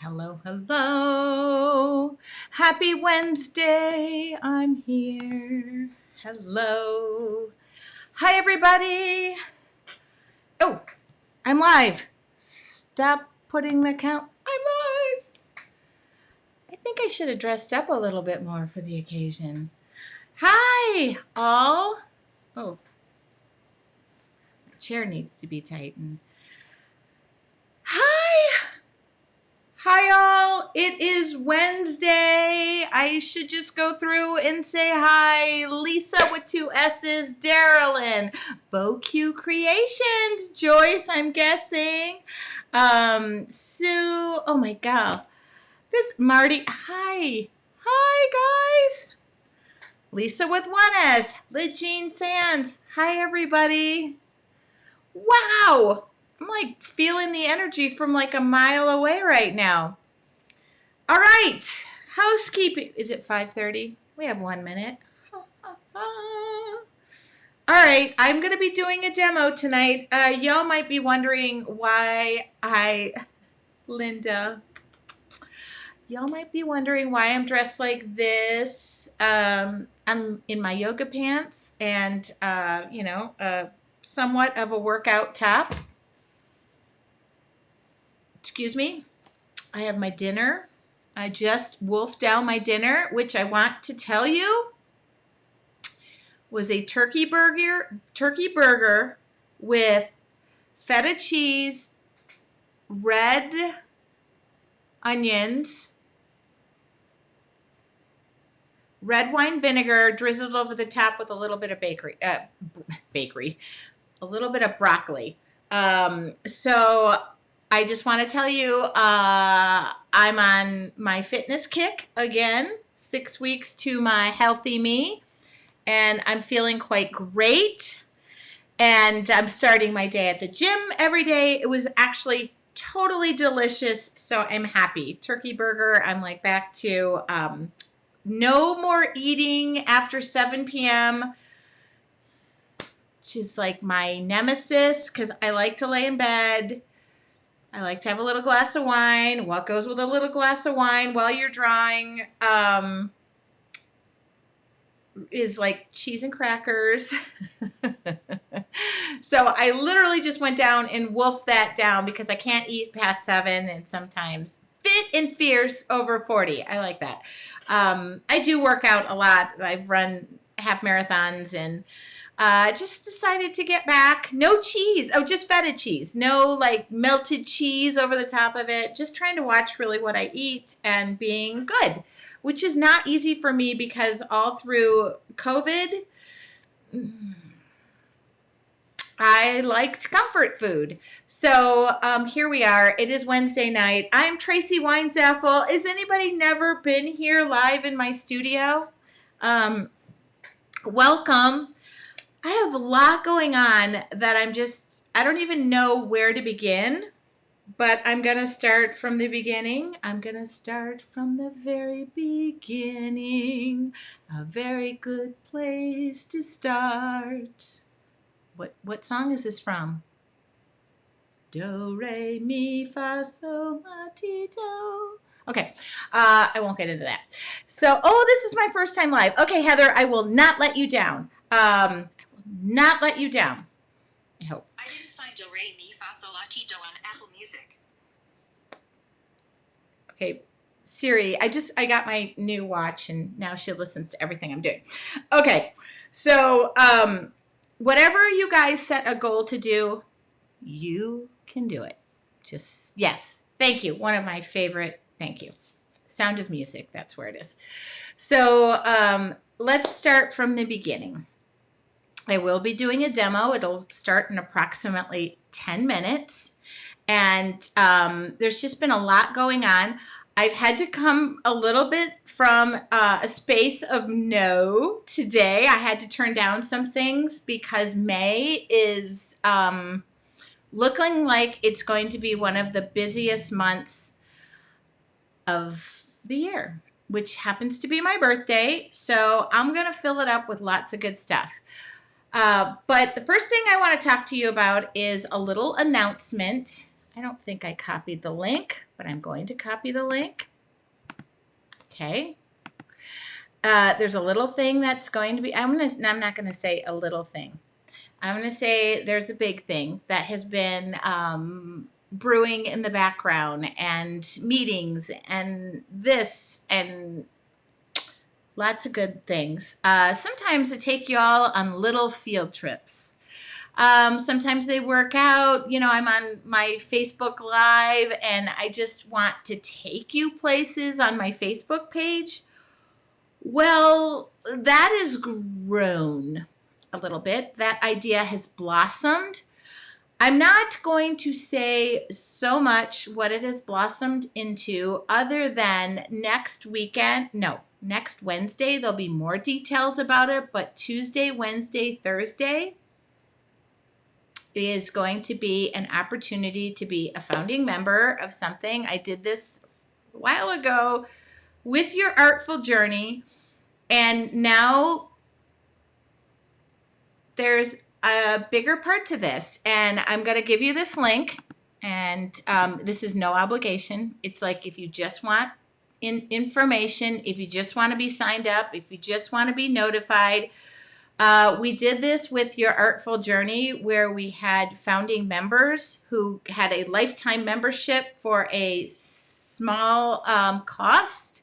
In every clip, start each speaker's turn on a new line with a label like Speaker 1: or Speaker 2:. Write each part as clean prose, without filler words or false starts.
Speaker 1: Hello, hello. Happy Wednesday. I'm here. Hello. Hi, everybody. Oh, I'm live. Stop putting the count. I'm live. I think I should have dressed up a little bit more for the occasion. Hi, all. Oh, my chair needs to be tightened. Hi. Hi, all. It is Wednesday. I should just go through and say hi. Lisa with 2 S's, Darylyn, BoQ Creations, Joyce, I'm guessing. Sue, oh my God. This Marty, hi. Hi, guys. Lisa with 1 S, Jean Sands. Hi, everybody. Wow. I'm like feeling the energy from like a mile away right now. All right. Housekeeping. Is it 5:30? We have 1 minute. All right. I'm going to be doing a demo tonight. Y'all might be wondering why Linda, y'all might be wondering why I'm dressed like this. I'm in my yoga pants and, somewhat of a workout top. Excuse me. I have my dinner. I just wolfed down my dinner, which I want to tell you was a turkey burger with feta cheese, red onions, red wine vinegar drizzled over the top with a little bit of a little bit of broccoli. So I just want to tell you, I'm on my fitness kick again, 6 weeks to my healthy me, and I'm feeling quite great. And I'm starting my day at the gym every day. It was actually totally delicious, so I'm happy. Turkey burger, I'm like back to no more eating after 7 p.m., She's like my nemesis because I like to lay in bed. I like to have a little glass of wine. What goes with a little glass of wine while you're drawing is like cheese and crackers. So I literally just went down and wolfed that down because I can't eat past 7 and sometimes fit and fierce over 40. I like that. I do work out a lot. I've run half marathons and just decided to get back. No cheese. Oh, just feta cheese. No like melted cheese over the top of it. Just trying to watch really what I eat and being good, which is not easy for me because all through COVID, I liked comfort food. So here we are. It is Wednesday night. I'm Tracy Winesapple. Has anybody never been here live in my studio? Welcome. I have a lot going on that I don't even know where to begin, but I'm going to start from the beginning. I'm going to start from the very beginning. A very good place to start. What song is this from? Do, re, mi, fa, sol, la, ti, do. Okay, I won't get into that. So, this is my first time live. Okay, Heather, I will not let you down. Not let you down. I hope.
Speaker 2: I didn't find Do Re Mi Fa Sol La Ti Do on Apple Music.
Speaker 1: Okay, Siri, I got my new watch and now she listens to everything I'm doing. Okay, so whatever you guys set a goal to do, you can do it. Yes, thank you. One of my favorite, thank you. Sound of Music, that's where it is. So let's start from the beginning. I will be doing a demo. It'll start in approximately 10 minutes. And there's just been a lot going on. I've had to come a little bit from a space of no today. I had to turn down some things because May is looking like it's going to be one of the busiest months of the year, which happens to be my birthday. So I'm going to fill it up with lots of good stuff. But the first thing I want to talk to you about is a little announcement. I don't think I copied the link, but I'm going to copy the link. Okay. There's a little thing that's going to be, I'm not going to say a little thing. I'm going to say there's a big thing that has been brewing in the background, and meetings and this and lots of good things. Sometimes I take you all on little field trips. Sometimes they work out. You know, I'm on my Facebook Live and I just want to take you places on my Facebook page. Well, that has grown a little bit. That idea has blossomed. I'm not going to say so much what it has blossomed into, other than next Wednesday, there'll be more details about it, but Tuesday, Wednesday, Thursday is going to be an opportunity to be a founding member of something. I did this a while ago with your Artful Journey, and now there's a bigger part to this, and I'm going to give you this link, and this is no obligation. It's like if you just want information, if you just want to be signed up, if you just want to be notified. We did this with your Artful Journey, where we had founding members who had a lifetime membership for a small cost.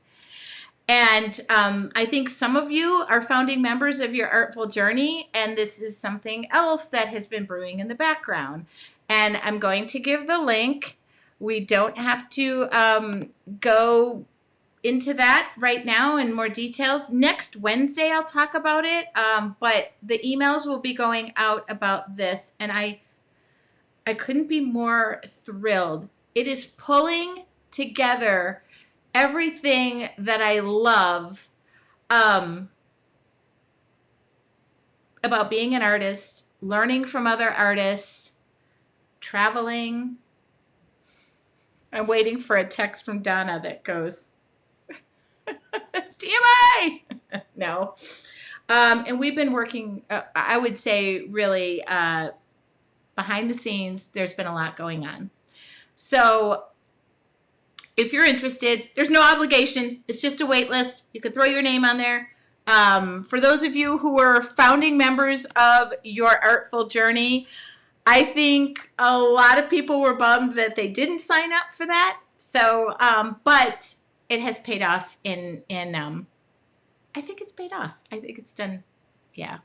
Speaker 1: And I think some of you are founding members of your Artful Journey, and this is something else that has been brewing in the background. And I'm going to give the link. We don't have to go into that right now in more details. Next Wednesday, I'll talk about it, but the emails will be going out about this, and I couldn't be more thrilled. It is pulling together everything that I love about being an artist, learning from other artists, traveling. I'm waiting for a text from Donna that goes, TMI! No. And we've been working, I would say, really behind the scenes. There's been a lot going on. So if you're interested, there's no obligation. It's just a wait list. You could throw your name on there. For those of you who are founding members of your Artful Journey, I think a lot of people were bummed that they didn't sign up for that. So, but it has paid off in I think it's paid off. I think it's done. Yeah.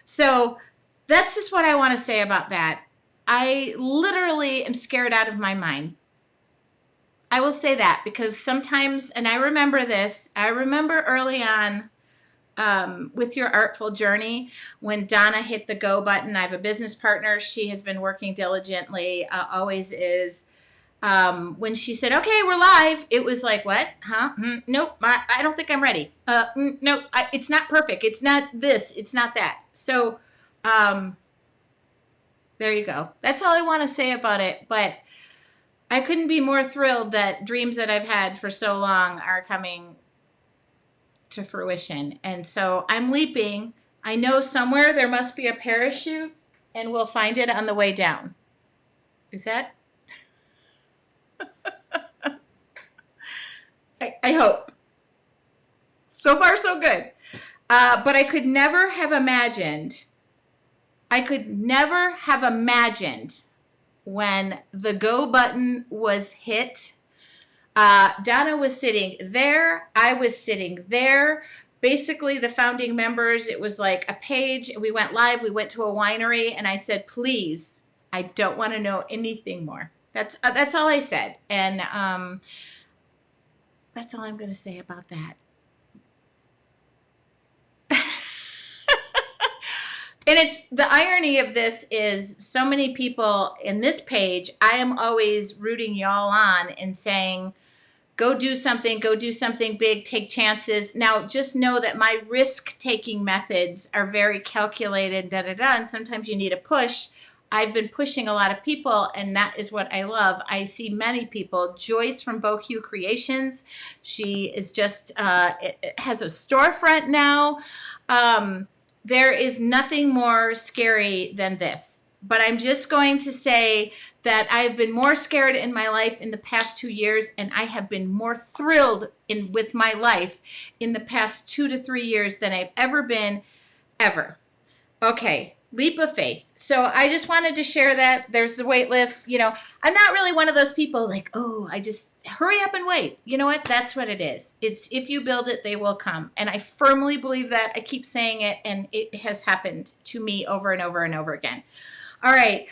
Speaker 1: So that's just what I want to say about that. I literally am scared out of my mind. I will say that because sometimes, and I remember this, I remember early on with your Artful Journey, when Donna hit the go button. I have a business partner. She has been working diligently, always is. When she said, okay, we're live, it was like, what? Huh? Nope, I don't think I'm ready. Nope, it's not perfect. It's not this. It's not that. So there you go. That's all I want to say about it. But I couldn't be more thrilled that dreams that I've had for so long are coming to fruition. And so I'm leaping. I know somewhere there must be a parachute, and we'll find it on the way down. Is that? I hope. So far, so good. But I could never have imagined when the go button was hit. Donna was sitting there. I was sitting there. Basically, the founding members, it was like a page. We went live. We went to a winery, and I said, please, I don't want to know anything more. That's all I said. And that's all I'm going to say about that. And it's the irony of this is so many people in this page, I am always rooting y'all on and saying, go do something big, take chances. Now, just know that my risk-taking methods are very calculated, and sometimes you need a push. I've been pushing a lot of people, and that is what I love. I see many people. Joyce from BoQ Creations, she is just has a storefront now. There is nothing more scary than this. But I'm just going to say that I've been more scared in my life in the past 2 years, and I have been more thrilled with my life in the past 2 to 3 years than I've ever been, ever. Okay, leap of faith. So I just wanted to share that. There's the wait list. I'm not really one of those people like, oh, I just hurry up and wait. You know what? That's what it is. It's if you build it, they will come. And I firmly believe that. I keep saying it, and it has happened to me over and over and over again. All right,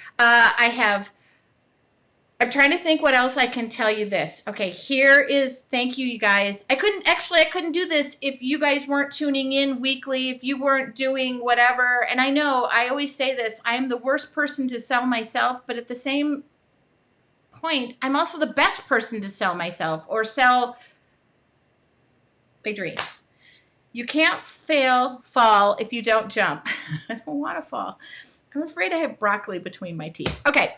Speaker 1: I'm trying to think what else I can tell you this. Okay, thank you, you guys. I couldn't do this if you guys weren't tuning in weekly, if you weren't doing whatever. And I know I always say this, I'm the worst person to sell myself, but at the same point, I'm also the best person to sell myself or sell my dream. You can't fall if you don't jump. I don't want to fall. I'm afraid I have broccoli between my teeth. Okay,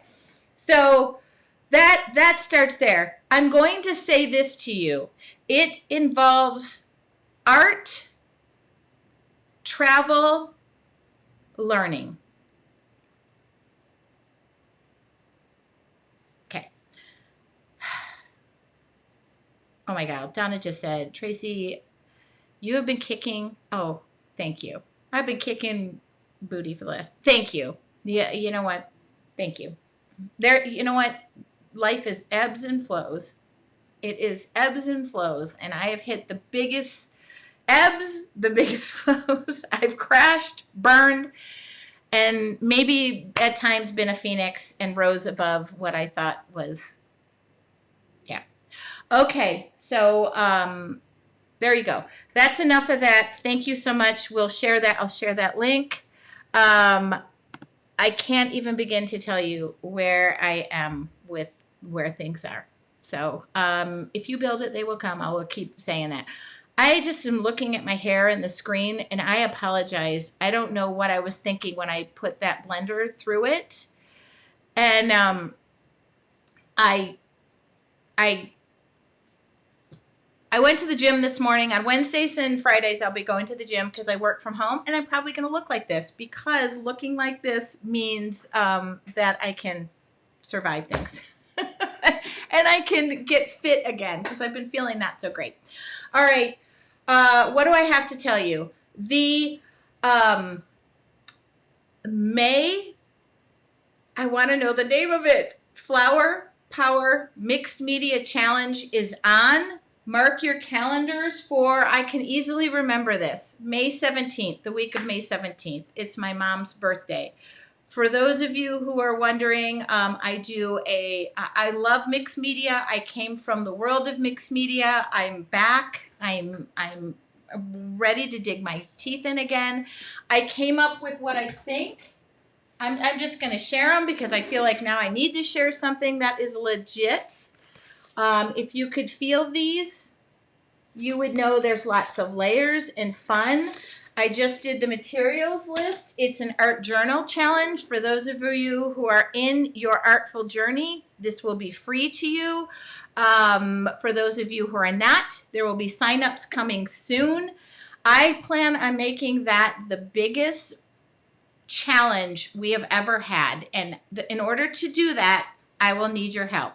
Speaker 1: so that starts there. I'm going to say this to you. It involves art, travel, learning. Okay. Oh my God. Donna just said, Tracy, you have been kicking. Oh, thank you. I've been kicking booty for the last. Thank you. Yeah, you know what? Thank you. You know what? Life is ebbs and flows. It is ebbs and flows, and I have hit the biggest ebbs, the biggest flows. I've crashed, burned, and maybe at times been a phoenix and rose above what I thought was, yeah. Okay, so there you go. That's enough of that. Thank you so much. We'll share that. I'll share that link. I can't even begin to tell you where I am with where things are. So if you build it, they will come. I will keep saying that. I just am looking at my hair in the screen, and I apologize. I don't know what I was thinking when I put that blender through it. And I went to the gym this morning. On Wednesdays and Fridays, I'll be going to the gym because I work from home, and I'm probably going to look like this because looking like this means that I can survive things. And I can get fit again because I've been feeling not so great. All right. What do I have to tell you? The May, I want to know the name of it. Flower Power Mixed Media Challenge is on. Mark your calendars for, I can easily remember this, May 17th, the week of May 17th. It's my mom's birthday. For those of you who are wondering, I love mixed media. I came from the world of mixed media. I'm back. I'm ready to dig my teeth in again. I came up with what I think. I'm just going to share them because I feel like now I need to share something that is legit. If you could feel these, you would know there's lots of layers and fun. I just did the materials list. It's an art journal challenge. For those of you who are in your artful journey, this will be free to you. For those of you who are not, there will be signups coming soon. I plan on making that the biggest challenge we have ever had. And in order to do that, I will need your help.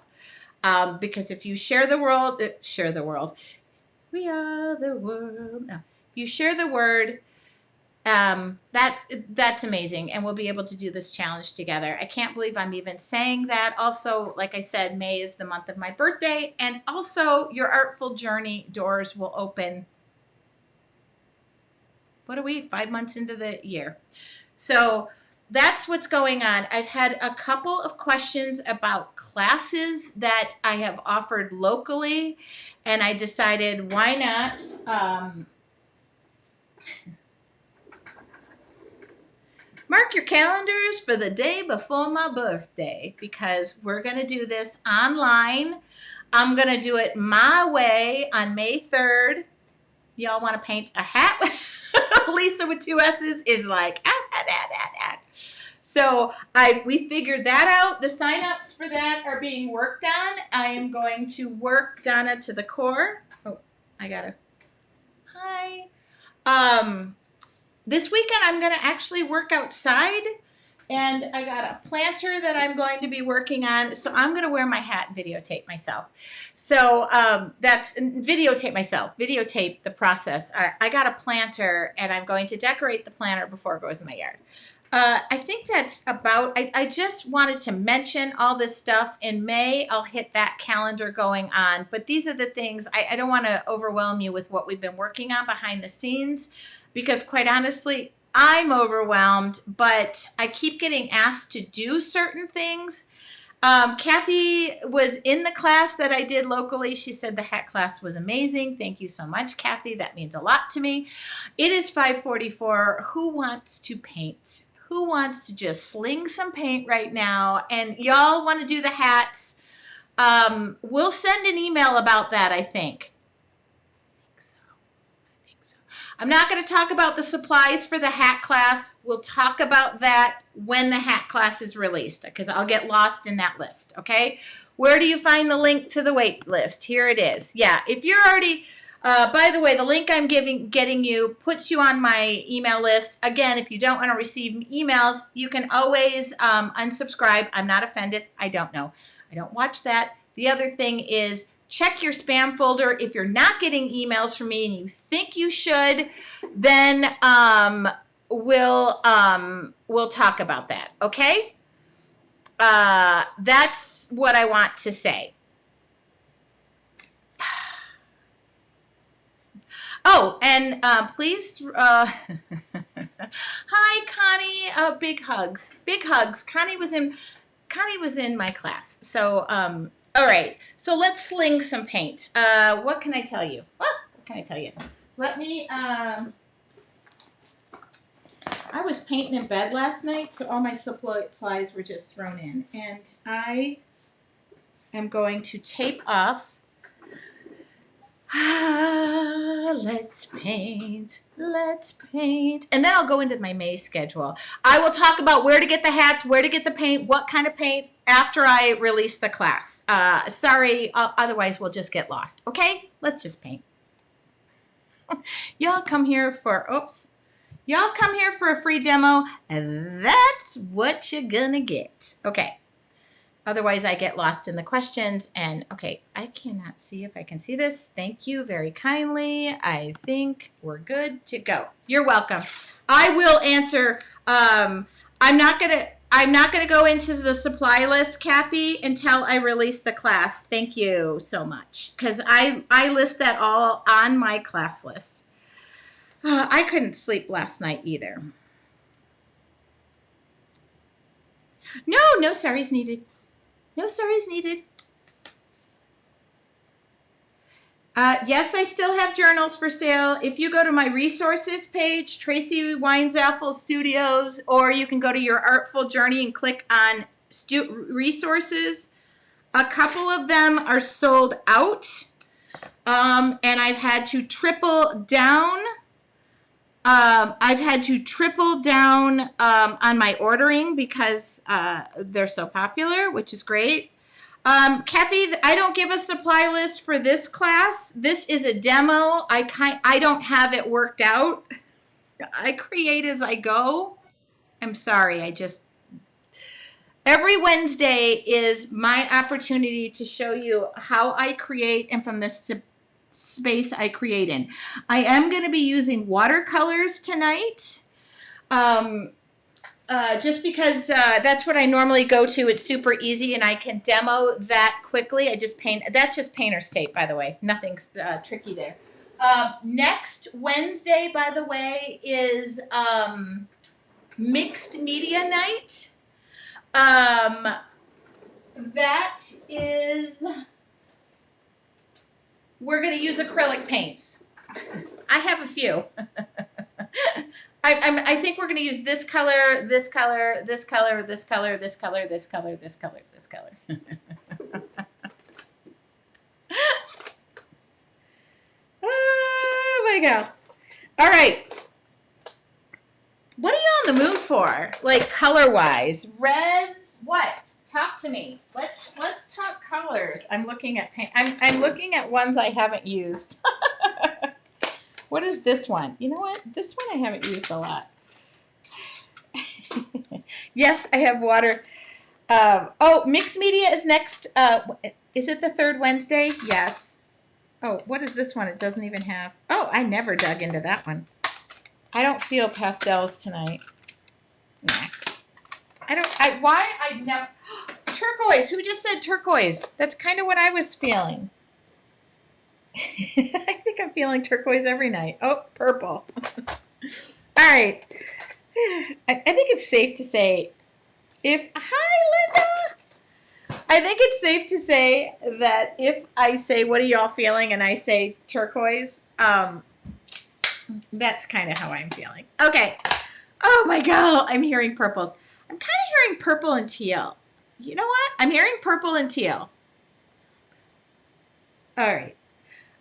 Speaker 1: Because if you share the world, we are the world. No, you share the word. That's amazing, and we'll be able to do this challenge together. I can't believe I'm even saying that. Also, like I said, May is the month of my birthday, and also your artful journey doors will open. What are we? 5 months into the year. So that's what's going on. I've had a couple of questions about classes that I have offered locally, and I decided why not mark your calendars for the day before my birthday because we're going to do this online. I'm going to do it my way on May 3rd. Y'all want to paint a hat? Lisa with 2 S's is like, So we figured that out. The signups for that are being worked on. I am going to work Donna to the core. Oh, I got to. Hi. This weekend I'm going to actually work outside And I got a planter that I'm going to be working on. So I'm going to wear my hat and videotape myself. So videotape the process. I got a planter and I'm going to decorate the planter before it goes in my yard. I think that's about, I just wanted to mention all this stuff. In May, I'll hit that calendar going on. But these are the things, I don't want to overwhelm you with what we've been working on behind the scenes, because quite honestly, I'm overwhelmed, but I keep getting asked to do certain things. Kathy was in the class that I did locally. She said the hat class was amazing. Thank you so much, Kathy. That means a lot to me. It is 5:44. Who wants to paint? Who wants to just sling some paint right now? And y'all want to do the hats? We'll send an email about that, I think. I'm not going to talk about the supplies for the hat class. We'll talk about that when the hat class is released, because I'll get lost in that list, okay? Where do you find the link to the wait list? Here it is. Yeah, if you're already, by the way, the link I'm getting you puts you on my email list. Again, if you don't want to receive emails, you can always unsubscribe. I'm not offended. I don't know. I don't watch that. The other thing is, check your spam folder. If you're not getting emails from me and you think you should, then we'll talk about that. Okay? That's what I want to say. Oh, and please, hi Connie. Big hugs. Big hugs. Connie was in my class. So all right, so let's sling some paint. What can I tell you? What can I tell you? Let me, I was painting in bed last night, so all my supplies were just thrown in. And I am going to tape off. Let's paint. And then I'll go into my May schedule. I will talk about where to get the hats, where to get the paint, what kind of paint, after I release the class. Sorry, otherwise we'll just get lost. Okay, let's just paint. Y'all come here for a free demo, and that's what you're gonna get. Okay. Otherwise, I get lost in the questions. And okay, I cannot see if I can see this. Thank you very kindly. I think we're good to go. You're welcome. I will answer. I'm not gonna go into the supply list, Kathy, until I release the class. Thank you so much, because I list that all on my class list. I couldn't sleep last night either. No sorries needed. No sorries needed. Yes, I still have journals for sale. If you go to my resources page, Tracy Weinzaffel Studios, or you can go to your Artful Journey and click on resources. A couple of them are sold out, and I've had to triple down. On my ordering because they're so popular, which is great. Kathy, I don't give a supply list for this class. This is a demo. I don't have it worked out. I create as I go. I'm sorry. Every Wednesday is my opportunity to show you how I create, and from this space I create in. I am going to be using watercolors tonight. Just because that's what I normally go to. It's super easy and I can demo that quickly. I just paint. That's just painter's tape, by the way. Nothing's tricky there. Next Wednesday, by the way, is mixed media night. That is, we're going to use acrylic paints. I have a few. I think we're going to use this color, this color, this color, this color, this color, this color, this color, this color. Oh my God. All right. What are you on the mood for? Like color-wise, reds. What? Talk to me. Let's talk colors. I'm looking at paint. I'm looking at ones I haven't used. What is this one? You know what? This one I haven't used a lot. Yes, I have water. Mixed media is next. Is it the third Wednesday? Yes. Oh, what is this one? It doesn't even have. Oh, I never dug into that one. I don't feel pastels tonight. Nah. I never. Turquoise. Who just said turquoise? That's kind of what I was feeling. I think I'm feeling turquoise every night. Oh, purple. All right. I think it's safe to say hi, Linda. I think it's safe to say that if I say, what are y'all feeling? And I say turquoise, that's kind of how I'm feeling. Okay. Oh my God. I'm hearing purples. I'm kind of hearing purple and teal. You know what? I'm hearing purple and teal. All right.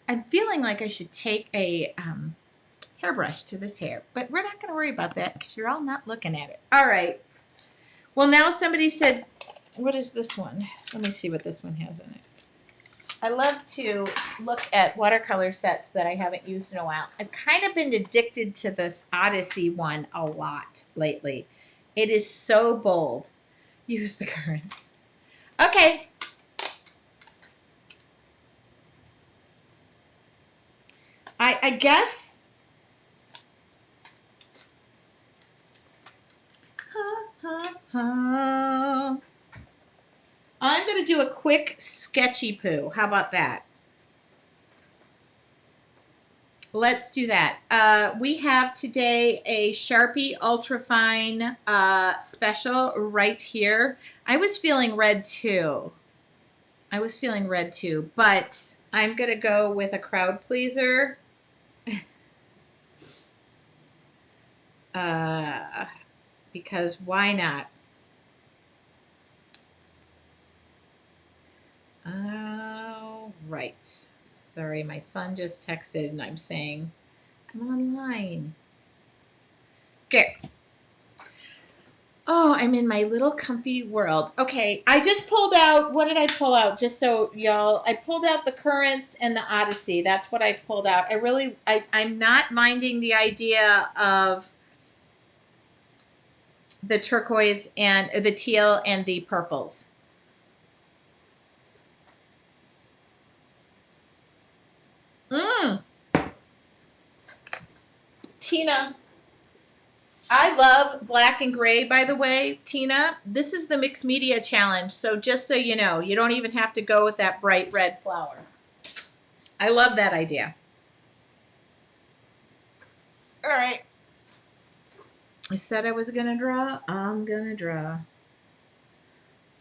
Speaker 1: I'm feeling like I should take a hairbrush to this hair, but we're not going to worry about that because you're all not looking at it. All right. Well, now somebody said, what is this one? Let me see what this one has in it. I love to look at watercolor sets that I haven't used in a while. I've kind of been addicted to this Odyssey one a lot lately. It is so bold. Use the currants. Okay. I guess. I'm going to do a quick sketchy poo. How about that? Let's do that. We have today a Sharpie Ultrafine special right here. I was feeling red too. But I'm going to go with a crowd pleaser. Because why not? Oh, right. Sorry, my son just texted and I'm saying I'm online. Okay. Oh, I'm in my little comfy world. Okay, I just pulled out, what did I pull out? Just so y'all, I pulled out the Currents and the Odyssey. That's what I pulled out. I'm not minding the idea of the turquoise and the teal and the purples. Tina, I love black and gray, by the way. Tina, this is the mixed media challenge. So just so you know, you don't even have to go with that bright red flower. I love that idea. All right. I said I was going to draw. I'm going to draw.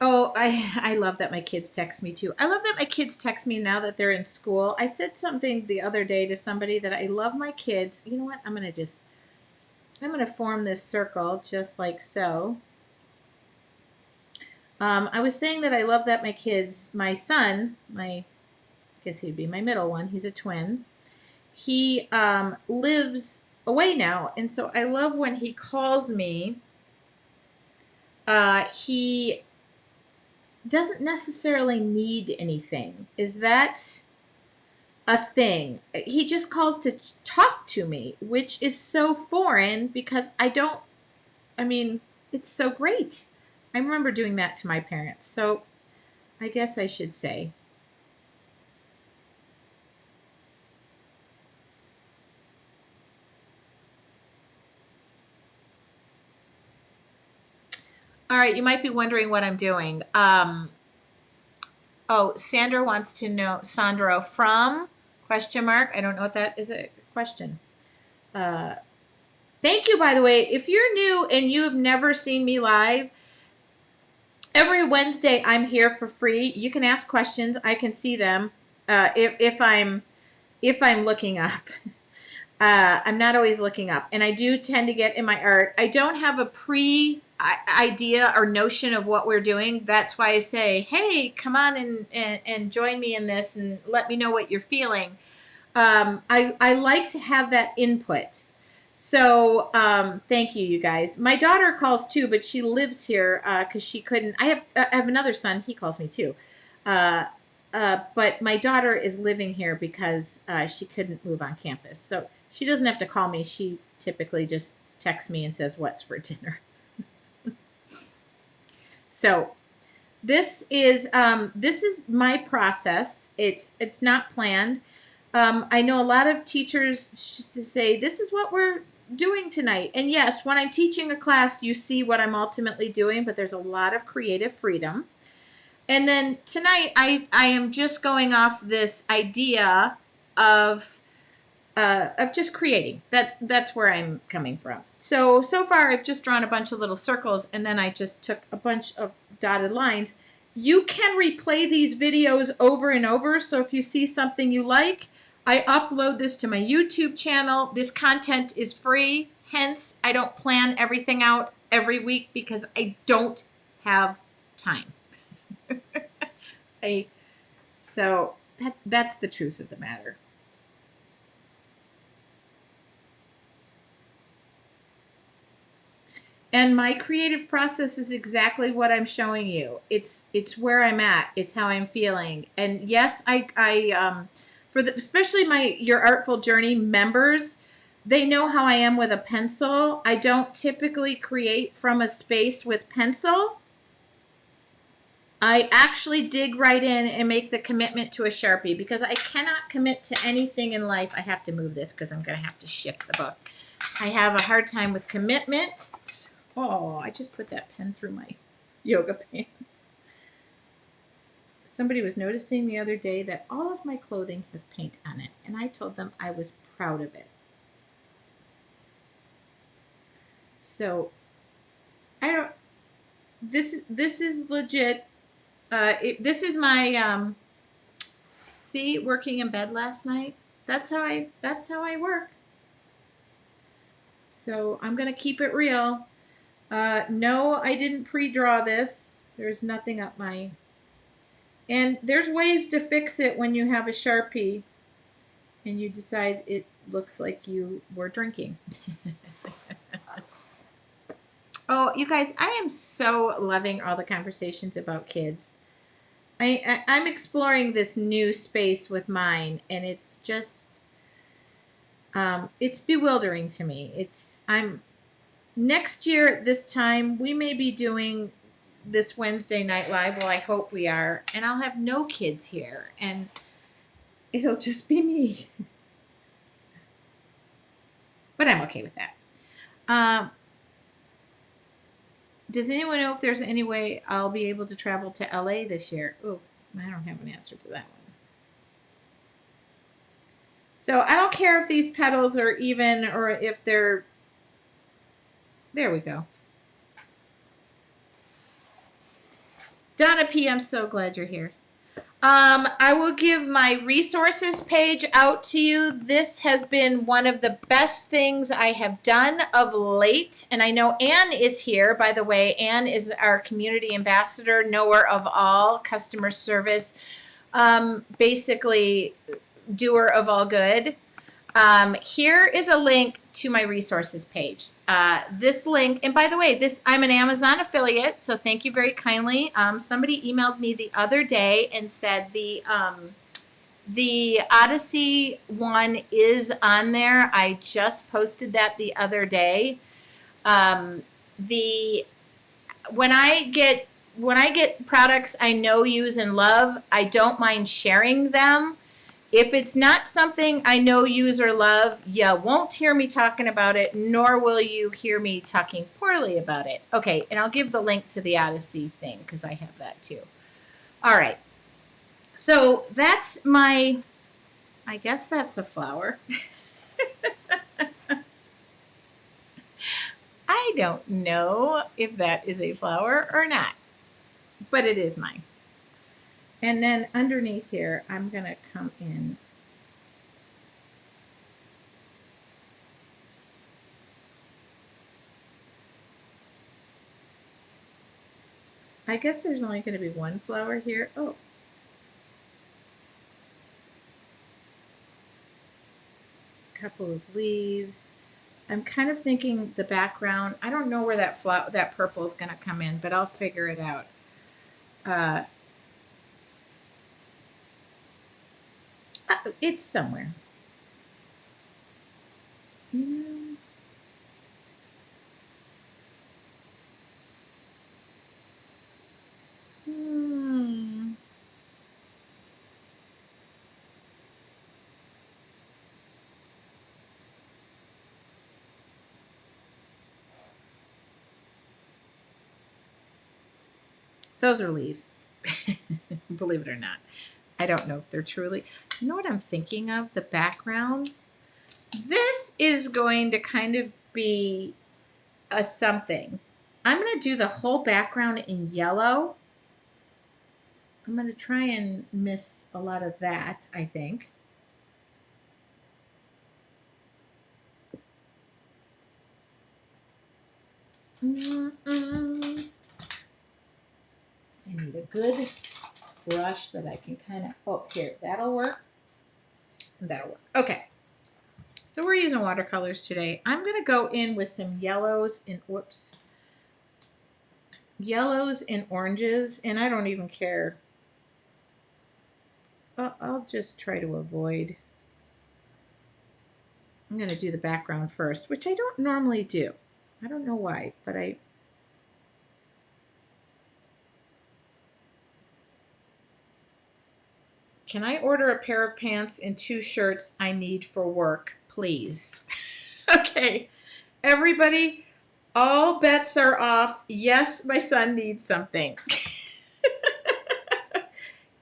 Speaker 1: Oh, I love that my kids text me too. I love that my kids text me now that they're in school. I said something the other day to somebody that I love my kids. You know what? I'm going to form this circle just like so. I was saying that I love that my son, I guess he'd be my middle one. He's a twin. He lives away now. And so I love when he calls me. He doesn't necessarily need anything. Is that a thing? He just calls to talk to me, which is so foreign because it's so great. I remember doing that to my parents. So I guess I should say. All right, you might be wondering what I'm doing. Sandra wants to know, Sandro from, question mark. I don't know what that is, a question. Thank you, by the way. If you're new and you have never seen me live, every Wednesday I'm here for free. You can ask questions. I can see them if I'm looking up. I'm not always looking up, and I do tend to get in my art. I don't have a idea or notion of what we're doing. That's why I say, hey, come on and join me in this and let me know what you're feeling. I like to have that input. So thank you, you guys. My daughter calls too, but she lives here because she couldn't. I have another son. He calls me too. But my daughter is living here because she couldn't move on campus. So she doesn't have to call me. She typically just texts me and says, what's for dinner? So this is my process. It's not planned. I know a lot of teachers say this is what we're doing tonight, and yes, when I'm teaching a class, you see what I'm ultimately doing, but there's a lot of creative freedom. And then tonight, I am just going off this idea of just creating. That's where I'm coming from. So far, I've just drawn a bunch of little circles, and then I just took a bunch of dotted lines. You can replay these videos over and over. So if you see something you like, I upload this to my YouTube channel. This content is free. Hence, I don't plan everything out every week because I don't have time. So that's the truth of the matter. And my creative process is exactly what I'm showing you. It's where I'm at. It's how I'm feeling. And yes, I for the especially my Your Artful Journey members, they know how I am with a pencil. I don't typically create from a space with pencil. I actually dig right in and make the commitment to a Sharpie because I cannot commit to anything in life. I have to move this because I'm going to have to shift the book. I have a hard time with commitment. Oh, I just put that pen through my yoga pants. Somebody was noticing the other day that all of my clothing has paint on it, and I told them I was proud of it. So, I don't. This is legit. This is my see, working in bed last night. That's how I work. So I'm gonna keep it real. No, I didn't pre-draw this. There's nothing up my. And there's ways to fix it when you have a Sharpie and you decide it looks like you were drinking. Oh, you guys, I am so loving all the conversations about kids. I'm exploring this new space with mine, and it's just, it's bewildering to me. Next year at this time, we may be doing this Wednesday night live. Well, I hope we are. And I'll have no kids here, and it'll just be me. But I'm okay with that. Does anyone know if there's any way I'll be able to travel to LA this year? Oh, I don't have an answer to that one. So I don't care if these petals are even or if they're. There we go. Donna P., I'm so glad you're here. I will give my resources page out to you. This has been one of the best things I have done of late. And I know Anne is here, by the way. Anne is our community ambassador, knower of all, customer service, basically doer of all good. Here is a link to my resources page. This link, and by the way, I'm an Amazon affiliate, so thank you very kindly. Somebody emailed me the other day and said the Odyssey one is on there. I just posted that the other day. When I get products I know, use, and love, I don't mind sharing them. If it's not something I know, use, or love, you won't hear me talking about it, nor will you hear me talking poorly about it. Okay, and I'll give the link to the Odyssey thing because I have that too. All right. So that's I guess that's a flower. I don't know if that is a flower or not, but it is mine. And then underneath here, I'm going to come in. I guess there's only going to be one flower here. Oh. Couple of leaves. I'm kind of thinking the background. I don't know where that purple is going to come in, but I'll figure it out. It's somewhere. You know. Those are leaves. Believe it or not. I don't know if they're truly. You know what I'm thinking of? The background. This is going to kind of be a something. I'm going to do the whole background in yellow. I'm going to try and miss a lot of that, I think. I need a good brush that I can kind of, oh, here, that'll work. That'll work. Okay. So we're using watercolors today. I'm going to go in with some yellows and, whoops, yellows and oranges, and I don't even care. I'll just try to avoid. I'm going to do the background first, which I don't normally do. I don't know why, but I. Can I order a pair of pants and 2 shirts I need for work, please? Okay, everybody, all bets are off. Yes, my son needs something.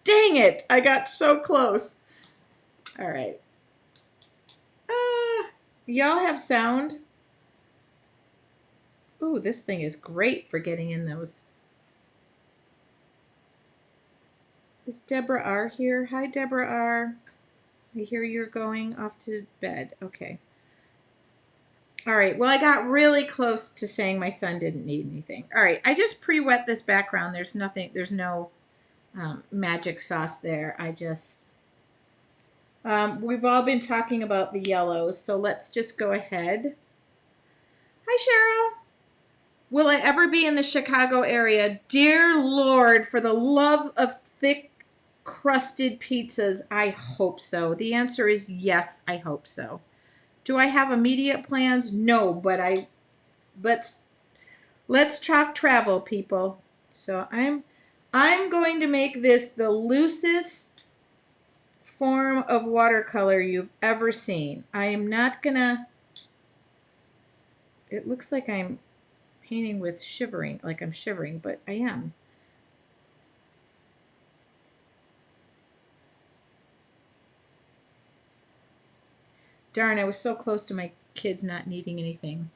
Speaker 1: Dang it, I got so close. All right. Y'all have sound? Ooh, this thing is great for getting in those. Is Deborah R here? Hi, Deborah R. I hear you're going off to bed. Okay. All right. Well, I got really close to saying my son didn't need anything. All right. I just pre-wet this background. There's nothing. There's no magic sauce there. I just. We've all been talking about the yellows, so let's just go ahead. Hi, Cheryl. Will I ever be in the Chicago area? Dear Lord, for the love of thick crusted pizzas, I hope so. The answer is yes, I hope so. Do I have immediate plans? No, but let's talk travel, people. So I'm going to make this the loosest form of watercolor you've ever seen. I am not gonna. It looks like I'm painting with shivering, like I'm shivering, but I am. Darn, I was so close to my kids not needing anything.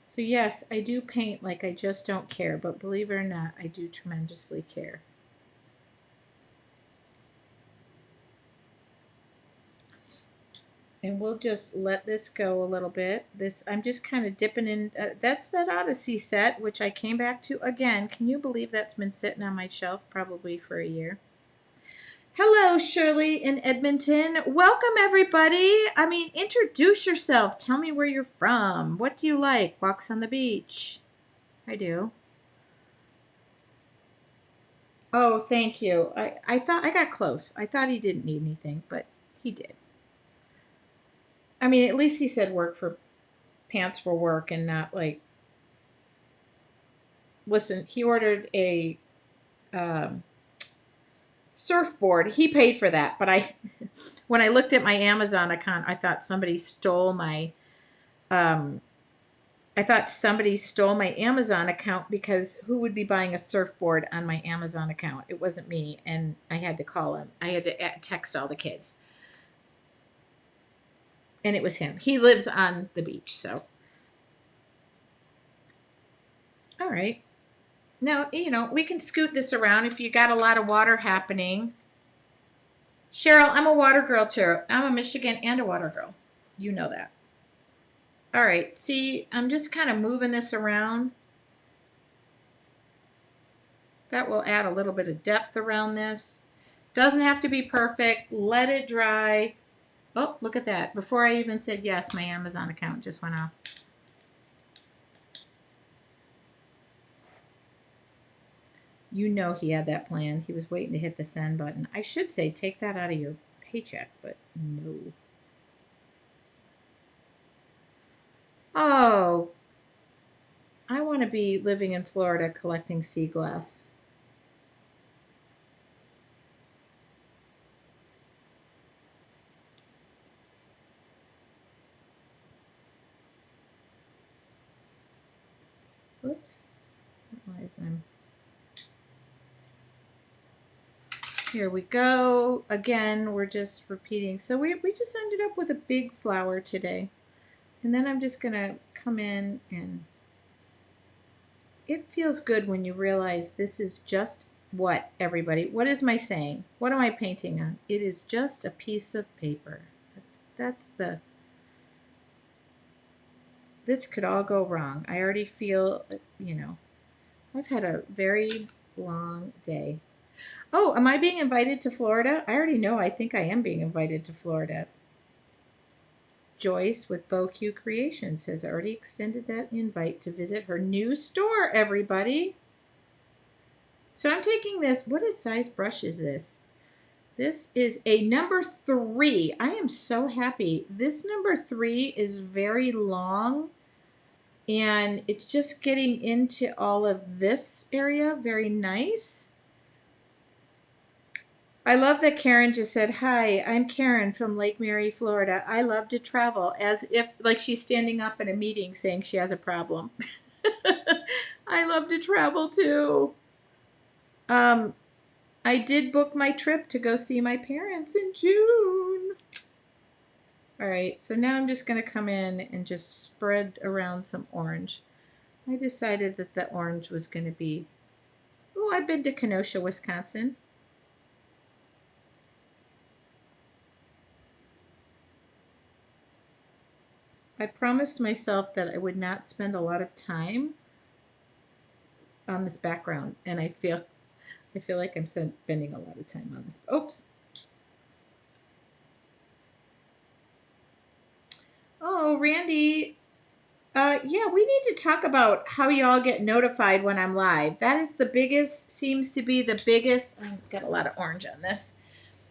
Speaker 1: So yes, I do paint like I just don't care, but believe it or not, I do tremendously care. And we'll just let this go a little bit. I'm just kind of dipping in. That's that Odyssey set, which I came back to again. Can you believe that's been sitting on my shelf probably for a year? Hello, Shirley in Edmonton. Welcome, everybody. I mean, introduce yourself. Tell me where you're from. What do you like? Walks on the beach. I do. Oh, thank you. I thought I got close. I thought he didn't need anything, but he did. I mean, at least he said work for pants for work and not like. Listen, he ordered a um, surfboard. He paid for that, but when I looked at my Amazon account, I thought somebody stole my. I thought somebody stole my Amazon account because who would be buying a surfboard on my Amazon account? It wasn't me, and I had to call him. I had to text all the kids. And it was him. He lives on the beach, so. All right. Now, we can scoot this around if you got a lot of water happening. Cheryl, I'm a water girl too. I'm a Michigan and a water girl. You know that. All right. See, I'm just kind of moving this around. That will add a little bit of depth around this. Doesn't have to be perfect. Let it dry. Oh, look at that. Before I even said yes, my Amazon account just went off. You know he had that plan. He was waiting to hit the send button. I should say take that out of your paycheck, but no. Oh, I want to be living in Florida collecting sea glass. Oops. Realize here we go. Again, we're just repeating. So we just ended up with a big flower today. And then I'm just going to come in, and it feels good when you realize this is just what, everybody? What is my saying? What am I painting on? It is just a piece of paper. That's the... This could all go wrong. I already feel, I've had a very long day. Oh, am I being invited to Florida? I already know. I think I am being invited to Florida. Joyce with BoQ Creations has already extended that invite to visit her new store, everybody. So I'm taking this. What size brush is this? This is a number 3. I am so happy. This number 3 is very long, and it's just getting into all of this area. Very nice. I love that Karen just said, "Hi, I'm Karen from Lake Mary, Florida. I love to travel," as if like she's standing up in a meeting saying she has a problem. I love to travel too. I did book my trip to go see my parents in June. All right, so now I'm just going to come in and just spread around some orange. I decided that the orange was going to be, oh, I've been to Kenosha, Wisconsin. I promised myself that I would not spend a lot of time on this background, and I feel like I'm spending a lot of time on this. Oops. Oh, Randy. Yeah, we need to talk about how y'all get notified when I'm live. That is the biggest, seems to be the biggest. I've got a lot of orange on this.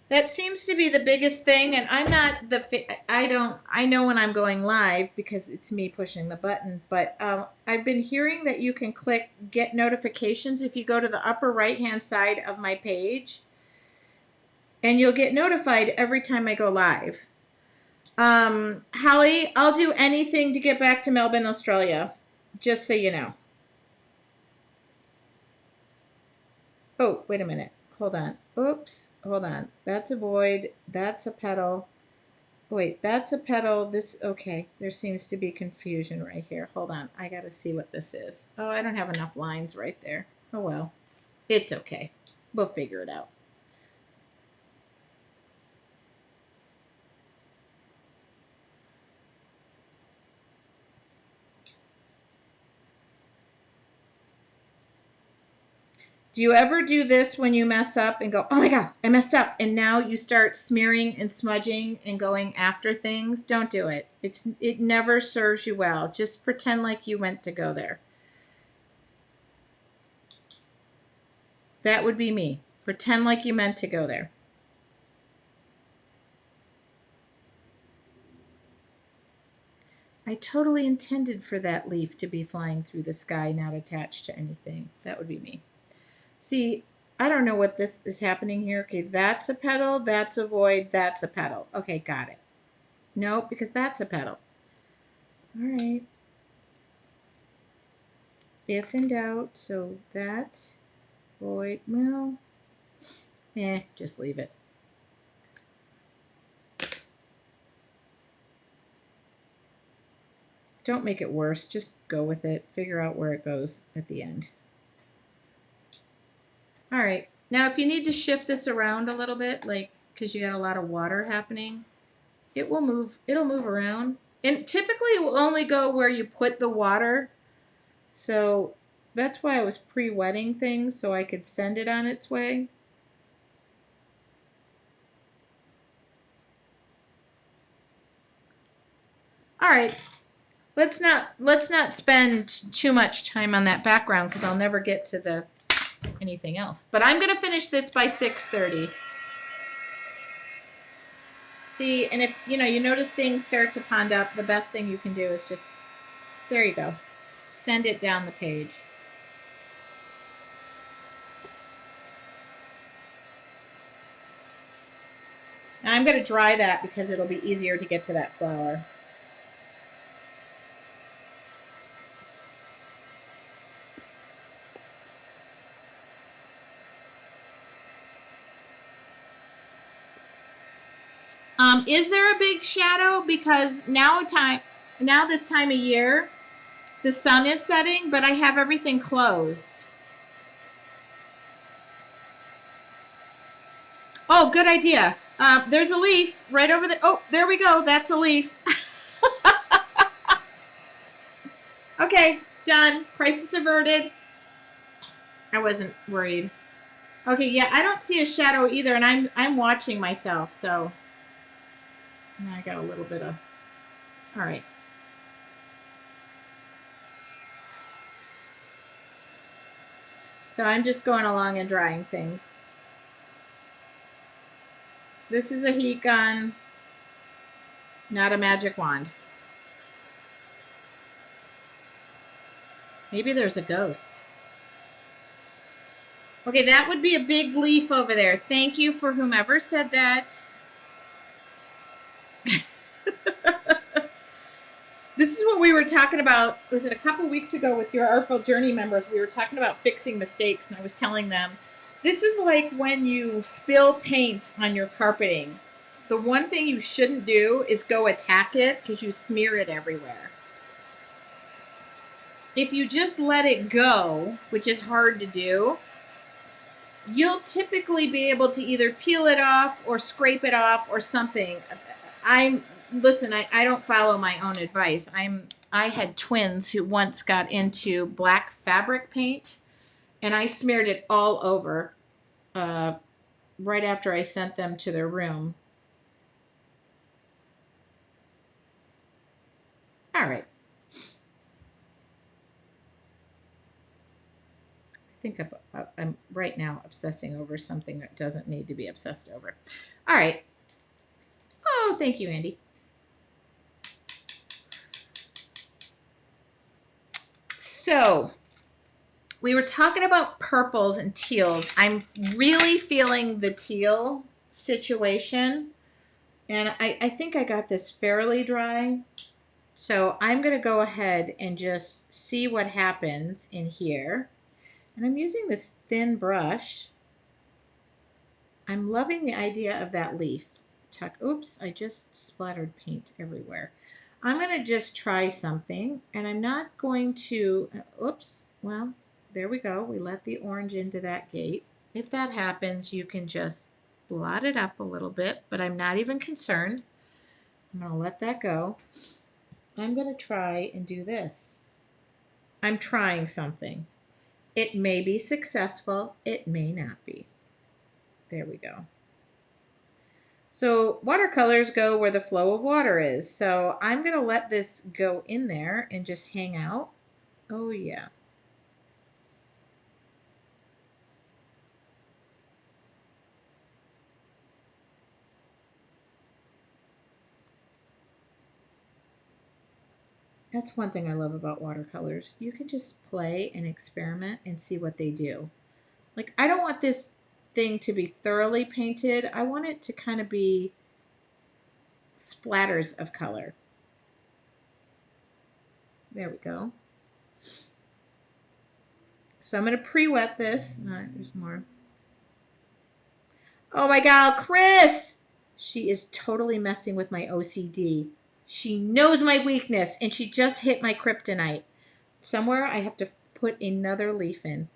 Speaker 1: That seems to be the biggest thing, and I'm not I know when I'm going live because it's me pushing the button, but I've been hearing that you can click get notifications if you go to the upper right-hand side of my page, and you'll get notified every time I go live. Holly, I'll do anything to get back to Melbourne, Australia, just so you know. Oh, wait a minute. Hold on. Oops. Hold on. That's a void. That's a petal. Wait, that's a petal. This, okay. There seems to be confusion right here. Hold on. I got to see what this is. Oh, I don't have enough lines right there. Oh, well. It's okay. We'll figure it out. Do you ever do this when you mess up and go, oh my God, I messed up, and now you start smearing and smudging and going after things? Don't do it. It never serves you well. Just pretend like you went to go there. That would be me. Pretend like you meant to go there. I totally intended for that leaf to be flying through the sky, not attached to anything. That would be me. See, I don't know what this is happening here. Okay, that's a petal, that's a void, that's a petal. Okay, got it. Nope, because that's a petal. All right. If in doubt, so that void, well, just leave it. Don't make it worse. Just go with it. Figure out where it goes at the end. All right. Now, if you need to shift this around a little bit, like because you got a lot of water happening, it will move. It'll move around. And typically, it will only go where you put the water. So that's why I was pre-wetting things so I could send it on its way. All right. Let's not spend too much time on that background because I'll never get to the anything else. But I'm gonna finish this by 6:30. See, and if you notice things start to pond up, the best thing you can do is just, there you go, send it down the page. Now I'm gonna dry that because it'll be easier to get to that flower. Is there a big shadow? Because now this time of year, the sun is setting, but I have everything closed. Oh, good idea. There's a leaf right over there. Oh, there we go. That's a leaf. Okay, done. Crisis averted. I wasn't worried. Okay, yeah, I don't see a shadow either, and I'm watching myself, so now I got a little bit of. All right. So I'm just going along and drying things. This is a heat gun, not a magic wand. Maybe there's a ghost. Okay, that would be a big leaf over there. Thank you for whomever said that. This is what we were talking about. Was it a couple weeks ago with your Artful Journey members? We were talking about fixing mistakes, and I was telling them this is like when you spill paint on your carpeting. The one thing you shouldn't do is go attack it because you smear it everywhere. If you just let it go, which is hard to do, you'll typically be able to either peel it off or scrape it off or something. I don't follow my own advice. I had twins who once got into black fabric paint, and I smeared it all over right after I sent them to their room. All right. I think I'm right now obsessing over something that doesn't need to be obsessed over. All right. Oh, thank you, Andy. So we were talking about purples and teals. I'm really feeling the teal situation. And I think I got this fairly dry. So I'm going to go ahead and just see what happens in here. And I'm using this thin brush. I'm loving the idea of that leaf. Oops, I just splattered paint everywhere. I'm going to just try something, and I'm not going to, oops, well, there we go. We let the orange into that gate. If that happens, you can just blot it up a little bit, but I'm not even concerned. I'm going to let that go. I'm going to try and do this. I'm trying something. It may be successful. It may not be. There we go. So watercolors go where the flow of water is. So I'm going to let this go in there and just hang out. Oh, yeah. That's one thing I love about watercolors. You can just play and experiment and see what they do. Like, I don't want this thing to be thoroughly painted. I want it to kind of be splatters of color. There we go. So I'm going to pre-wet this. All right, there's more. Oh my God, Chris! She is totally messing with my OCD. She knows my weakness, and she just hit my kryptonite. Somewhere I have to put another leaf in.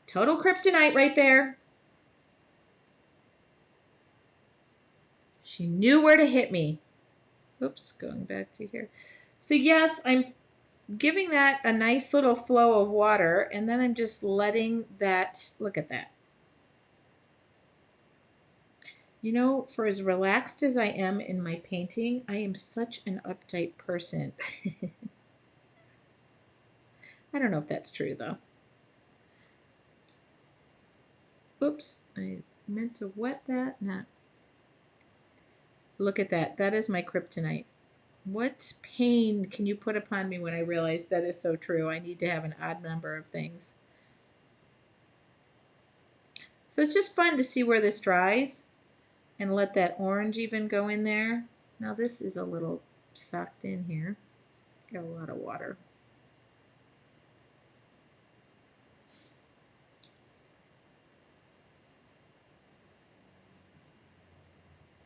Speaker 1: Total kryptonite right there. She knew where to hit me. Oops, going back to here. So yes, I'm giving that a nice little flow of water, and then I'm just letting that, look at that. You know, for as relaxed as I am in my painting, I am such an uptight person. I don't know if that's true though. Oops, I meant to wet that. Not. Look at that. That is my kryptonite. What pain can you put upon me when I realize that is so true? I need to have an odd number of things. So it's just fun to see where this dries and let that orange even go in there. Now this is a little sucked in here. Got a lot of water.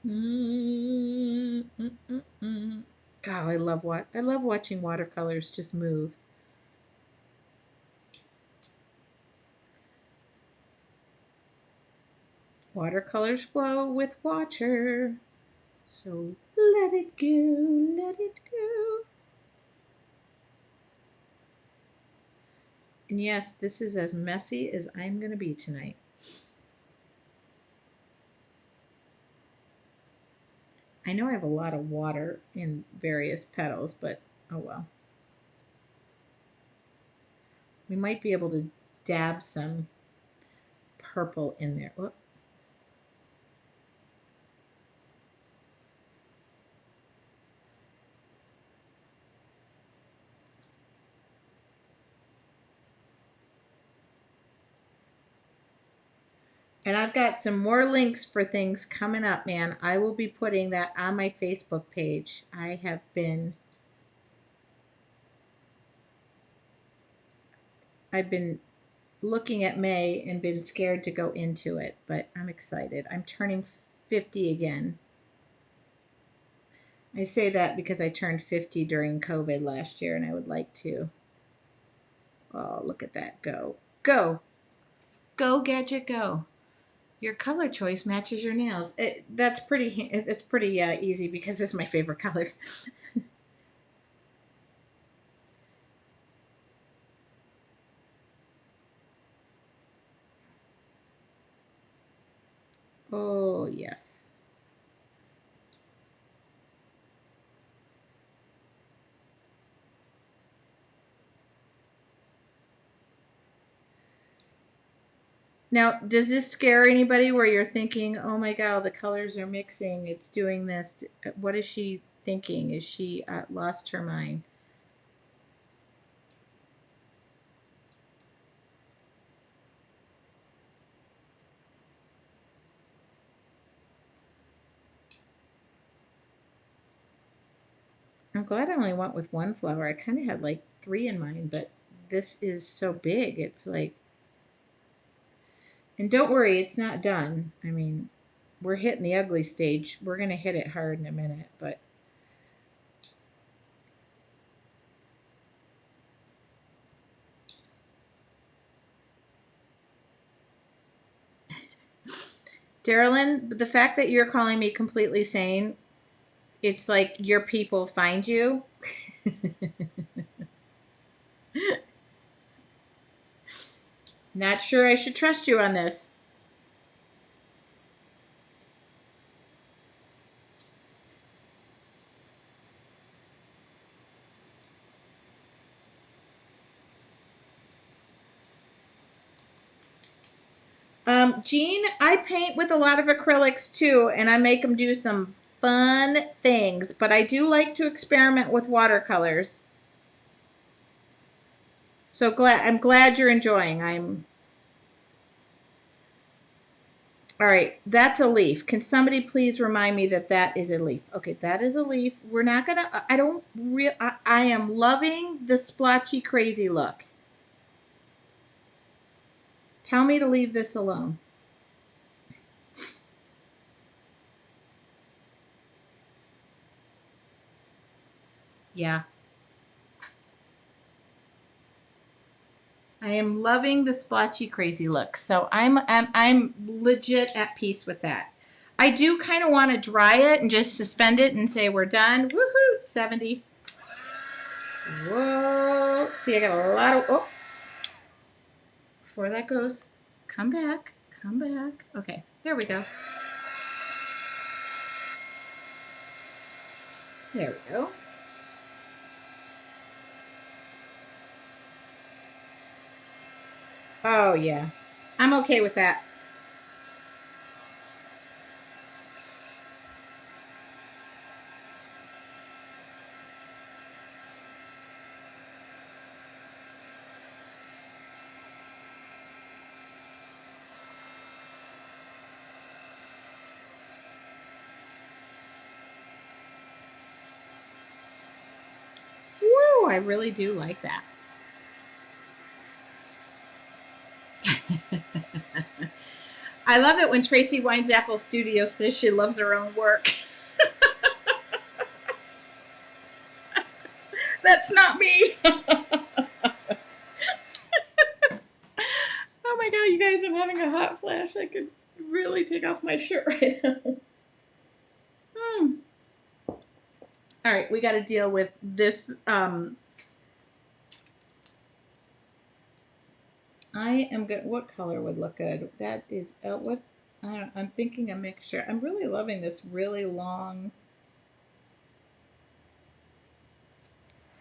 Speaker 1: Mm, mm, mm, mm. God, I love watching watercolors just move. Watercolors flow with water. So let it go, let it go. And yes, this is as messy as I'm going to be tonight. I know I have a lot of water in various petals, but oh well. We might be able to dab some purple in there. Whoop. And I've got some more links for things coming up, man. I will be putting that on my Facebook page. I've been looking at May and been scared to go into it, but I'm excited. I'm turning 50 again. I say that because I turned 50 during COVID last year and I would like to. Oh, look at that go. Go. Go, gadget, go. Your color choice matches your nails. That's pretty easy because it's my favorite color. Oh, yes. Now, does this scare anybody where you're thinking, oh my God, the colors are mixing, it's doing this? What is she thinking? Is she lost her mind? I'm glad I only went with one flower. I kind of had like three in mind, but this is so big. It's like, and don't worry, it's not done. I mean, we're hitting the ugly stage. We're going to hit it hard in a minute, but Darylyn, the fact that you're calling me completely sane, it's like your people find you. Not sure I should trust you on this. Jean, I paint with a lot of acrylics too, and I make them do some fun things, but I do like to experiment with watercolors. So I'm glad you're enjoying. I'm all right. That's a leaf. Can somebody please remind me that that is a leaf? Okay, that is a leaf. We're not gonna. I don't real. I am loving the splotchy crazy look. Tell me to leave this alone. Yeah, I am loving the splotchy crazy look. So I'm legit at peace with that. I do kind of want to dry it and just suspend it and say we're done. Woohoo! 70. Whoa! See, I got a lot of. Oh, before that goes, come back, come back. Okay, there we go. There we go. Oh yeah, I'm okay with that. Woo! I really do like that. I love it when Tracy Wine's Apple Studio says she loves her own work. That's not me. Oh my god, you guys, I'm having a hot flash. I could really take off my shirt right now. All right, we got to deal with this. I am good. What color would look good? That is what I'm thinking a mixture. I'm really loving this really long.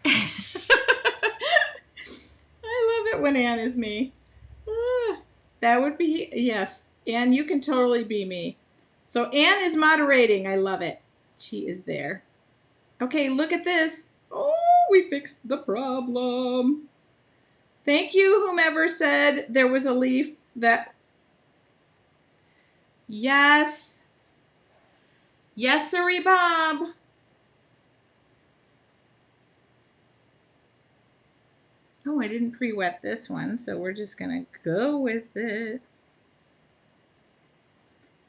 Speaker 1: I love it when Anne is me. That would be, yes. Anne, you can totally be me. So Anne is moderating. I love it. She is there. Okay, look at this. Oh, we fixed the problem. Thank you, whomever said there was a leaf that... Yes. Yes, sirree, Bob. Oh, I didn't pre-wet this one, so we're just going to go with it.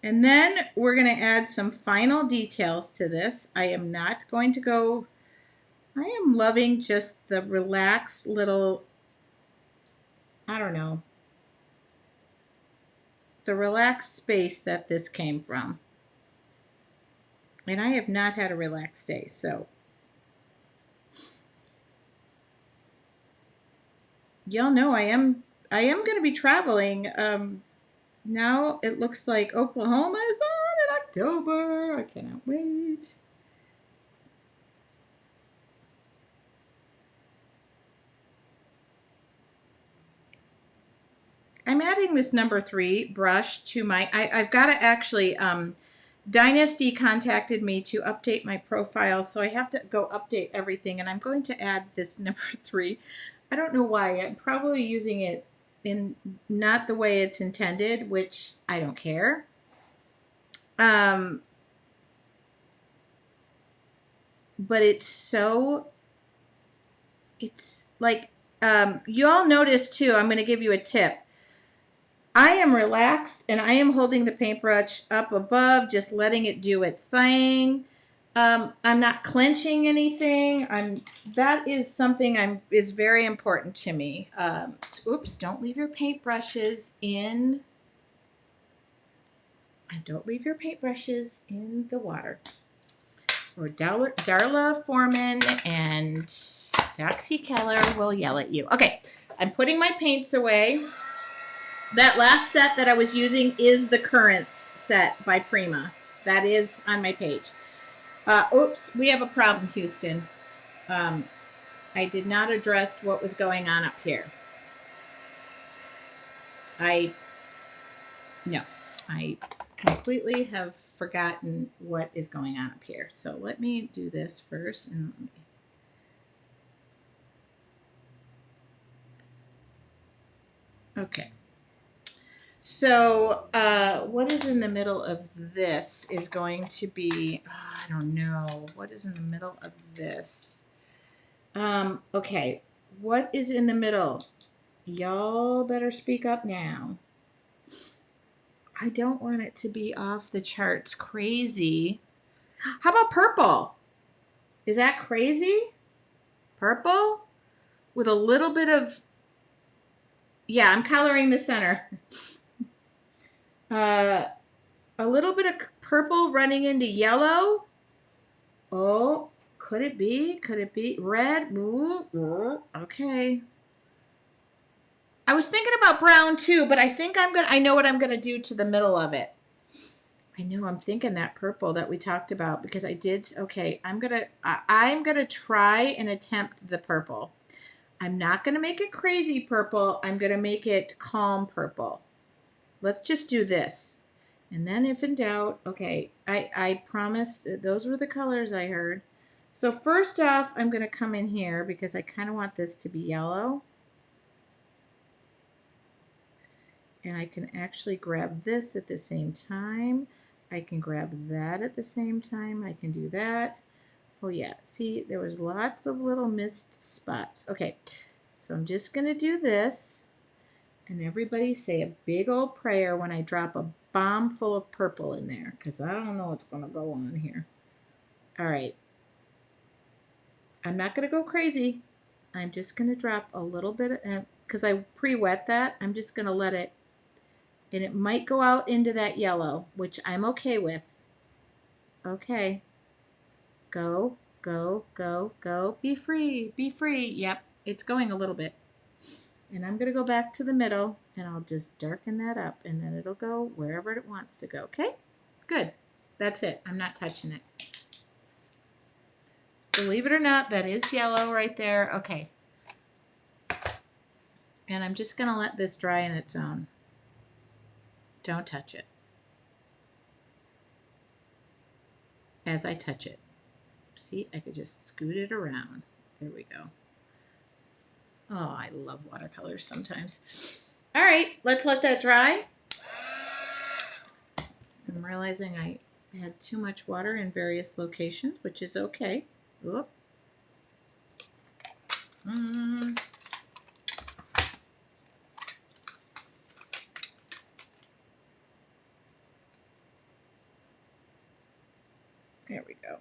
Speaker 1: And then we're going to add some final details to this. I am not going to go... I am loving just the relaxed little... I don't know. The relaxed space that this came from. And I have not had a relaxed day, so... Y'all know I am going to be traveling. Now it looks like Oklahoma is on in October. I cannot wait. I'm adding this number 3 brush to my, I've got to actually, Dynasty contacted me to update my profile, so I have to go update everything, and I'm going to add this number 3. I don't know why. I'm probably using it in not the way it's intended, which I don't care. But it's like, you all notice too, I'm going to give you a tip. I am relaxed and I am holding the paintbrush up above, just letting it do its thing. I'm not clenching anything. That is something is very important to me. Oops, don't leave your paintbrushes in. And don't leave your paintbrushes in the water. Or Darla Foreman and Doxy Keller will yell at you. Okay, I'm putting my paints away. That last set that I was using is the Currents set by Prima. That is on my page. Oops, we have a problem, Houston. I did not address what was going on up here. I completely have forgotten what is going on up here. So let me do this first. And okay. So what is in the middle of this is going to be, I don't know, what is in the middle of this? Okay, what is in the middle? Y'all better speak up now. I don't want it to be off the charts crazy. How about purple? Is that crazy? Purple? With a little bit of, yeah, I'm coloring the center. A little bit of purple running into yellow. Oh, could it be? Could it be red? Ooh, okay. I was thinking about brown too, but I think I know what I'm gonna do to the middle of it. I know I'm thinking that purple that we talked about because I did. Okay, I'm gonna try and attempt the purple. I'm not gonna make it crazy purple. I'm gonna make it calm purple. Let's just do this. And then if in doubt, okay, I promise those were the colors I heard. So first off, I'm going to come in here because I kind of want this to be yellow. And I can actually grab this at the same time. I can grab that at the same time. I can do that. Oh yeah, see, there was lots of little missed spots. Okay, so I'm just going to do this. And everybody say a big old prayer when I drop a bomb full of purple in there because I don't know what's going to go on here. All right. I'm not going to go crazy. I'm just going to drop a little bit because I pre-wet that. I'm just going to let it, and it might go out into that yellow, which I'm okay with. Okay. Go, go, go, go. Be free, be free. Yep, it's going a little bit. And I'm going to go back to the middle, and I'll just darken that up, and then it'll go wherever it wants to go. Okay? Good. That's it. I'm not touching it. Believe it or not, that is yellow right there. Okay. And I'm just going to let this dry on its own. Don't touch it. As I touch it. See, I could just scoot it around. There we go. Oh, I love watercolors sometimes. All right, let's let that dry. I'm realizing I had too much water in various locations, which is okay. Oop. There we go.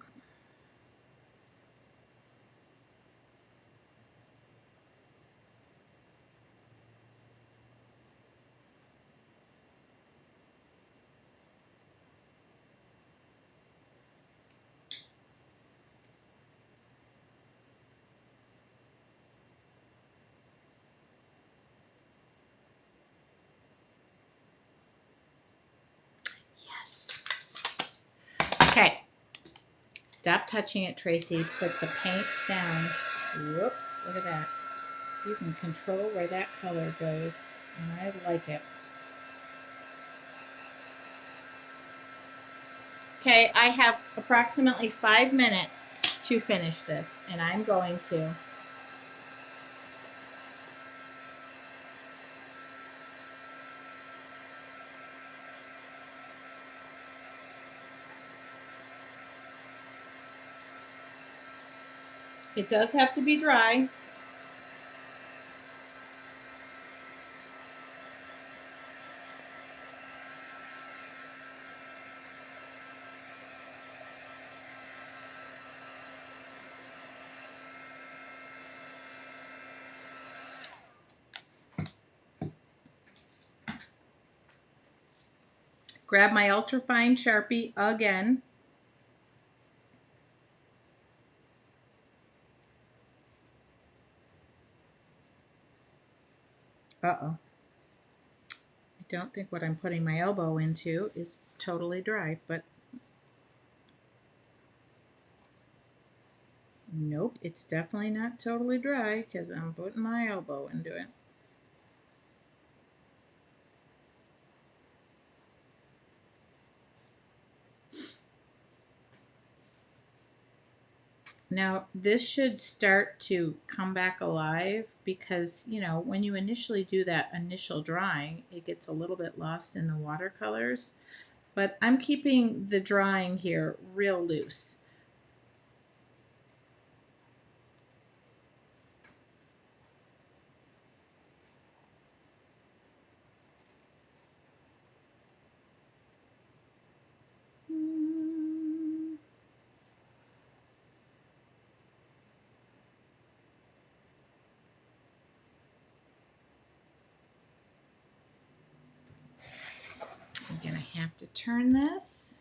Speaker 1: Yes. Okay. Stop touching it, Tracy. Put the paints down. Whoops. Look at that. You can control where that color goes, and I like it. Okay, I have approximately 5 minutes to finish this, and I'm going to. It does have to be dry. Grab my ultrafine Sharpie again. Uh-oh. I don't think what I'm putting my elbow into is totally dry, but nope, it's definitely not totally dry because I'm putting my elbow into it. Now, this should start to come back alive because, you know, when you initially do that initial drawing, it gets a little bit lost in the watercolors. But I'm keeping the drawing here real loose. I'm going to have to turn this.